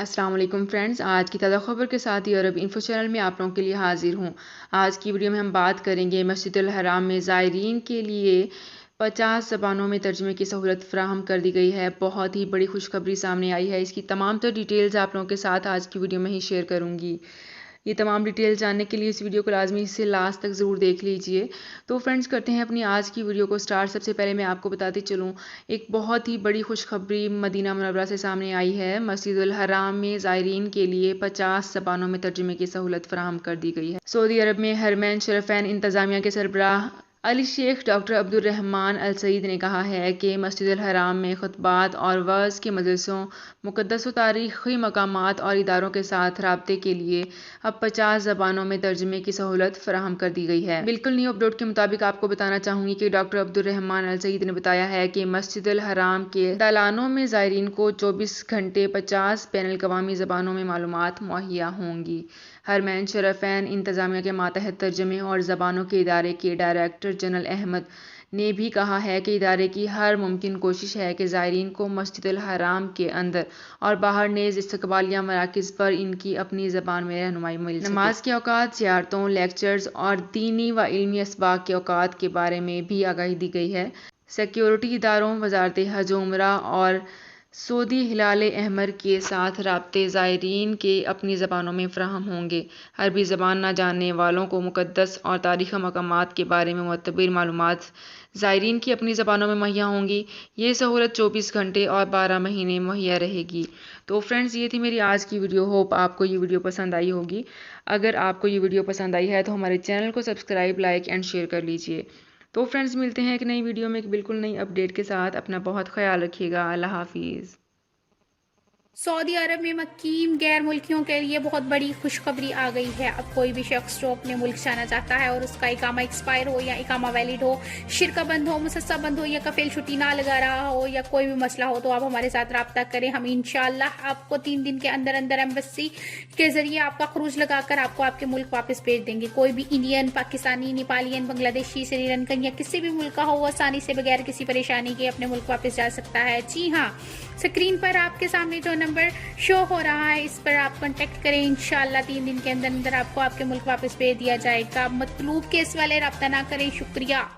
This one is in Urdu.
السلام علیکم فرینڈز، آج کی تازہ خبر کے ساتھ یورپ انفو چینل میں آپ لوگوں کے لیے حاضر ہوں۔ آج کی ویڈیو میں ہم بات کریں گے مسجد الحرام میں زائرین کے لیے 50 زبانوں میں ترجمے کی سہولت فراہم کر دی گئی ہے۔ بہت ہی بڑی خوشخبری سامنے آئی ہے۔ اس کی تمام تر ڈیٹیلز آپ لوگوں کے ساتھ آج کی ویڈیو میں ہی شیئر کروں گی۔ یہ تمام ڈیٹیل جاننے کے لیے اس ویڈیو کو لازمی سے لاسٹ تک ضرور دیکھ لیجئے۔ تو فرینڈز کرتے ہیں اپنی آج کی ویڈیو کو سٹارٹ۔ سب سے پہلے میں آپ کو بتاتی چلوں، ایک بہت ہی بڑی خوشخبری مدینہ منورہ سے سامنے آئی ہے۔ مسجد الحرام میں زائرین کے لیے 50 زبانوں میں ترجمے کی سہولت فراہم کر دی گئی ہے۔ سعودی عرب میں حرمین شریفین انتظامیہ کے سربراہ علی شیخ ڈاکٹر عبدالرحمن السعید نے کہا ہے کہ مسجد الحرام میں خطبات اور وعظ کے مجلسوں، مقدس و تاریخی مقامات اور اداروں کے ساتھ رابطے کے لیے اب 50 زبانوں میں ترجمے کی سہولت فراہم کر دی گئی ہے۔ بالکل نیو اپڈیٹ کے مطابق آپ کو بتانا چاہوں گی کہ ڈاکٹر عبدالرحمن السعید نے بتایا ہے کہ مسجد الحرام کے دالانوں میں زائرین کو 24 گھنٹے 50 بین الاقوامی زبانوں میں معلومات مہیا ہوں گی۔ حرمین شریفین انتظامیہ کے ماتحت ترجمے اور زبانوں کے ادارے کے ڈائریکٹر جنرل احمد نے بھی کہا ہے کہ ادارے کی ہر ممکن کوشش ہے کہ زائرین کو مسجد الحرام کے اندر اور باہر نیز استقبالیہ مراکز پر ان کی اپنی زبان میں رہنمائی مل سکے۔ نماز کے اوقات، زیارتوں، لیکچرز اور دینی و علمی اسباق کے اوقات کے بارے میں بھی آگاہی دی گئی ہے۔ سیکیورٹی اداروں، وزارت حج و عمرہ اور سعودی ہلال احمر کے ساتھ رابطے زائرین کے اپنی زبانوں میں فراہم ہوں گے۔ عربی زبان نہ جاننے والوں کو مقدس اور تاریخی مقامات کے بارے میں معتبر معلومات زائرین کی اپنی زبانوں میں مہیا ہوں گی۔ یہ سہولت 24 گھنٹے اور 12 مہینے مہیا رہے گی۔ تو فرینڈز، یہ تھی میری آج کی ویڈیو۔ ہوپ آپ کو یہ ویڈیو پسند آئی ہوگی۔ اگر آپ کو یہ ویڈیو پسند آئی ہے تو ہمارے چینل کو سبسکرائب، لائک اینڈ شیئر کر لیجئے۔ تو فرینڈز، ملتے ہیں ایک نئی ویڈیو میں ایک بالکل نئی اپڈیٹ کے ساتھ۔ اپنا بہت خیال رکھیے گا۔ اللہ حافظ۔ سعودی عرب میں مقیم غیر ملکیوں کے لیے بہت بڑی خوشخبری آ گئی ہے۔ اب کوئی بھی شخص جو اپنے ملک جانا چاہتا ہے اور اس کا اقامہ ایکسپائر ہو یا اقامہ ویلڈ ہو، شرکہ بند ہو، مسسہ بند ہو یا کفیل چھٹی نہ لگا رہا ہو یا کوئی بھی مسئلہ ہو، تو آپ ہمارے ساتھ رابطہ کریں۔ ہم انشاءاللہ آپ کو 3 دن کے اندر اندر ایمبیسی کے ذریعے آپ کا خروج لگا کر آپ کو آپ کے ملک واپس بھیج دیں گے۔ کوئی بھی انڈین، پاکستانی، نیپالین، بنگلہ دیشی، سری لنکن یا کسی بھی ملک کا ہو، وہ آسانی سے بغیر کسی پریشانی کے اپنے ملک واپس جا سکتا ہے۔ جی ہاں، اسکرین پر آپ کے سامنے جو نمبر شو ہو رہا ہے، اس پر آپ کانٹیکٹ کریں۔ انشاءاللہ 3 دن کے اندر اندر آپ کو آپ کے ملک واپس بھیج دیا جائے گا۔ مطلوب کیس والے رابطہ نہ کریں۔ شکریہ۔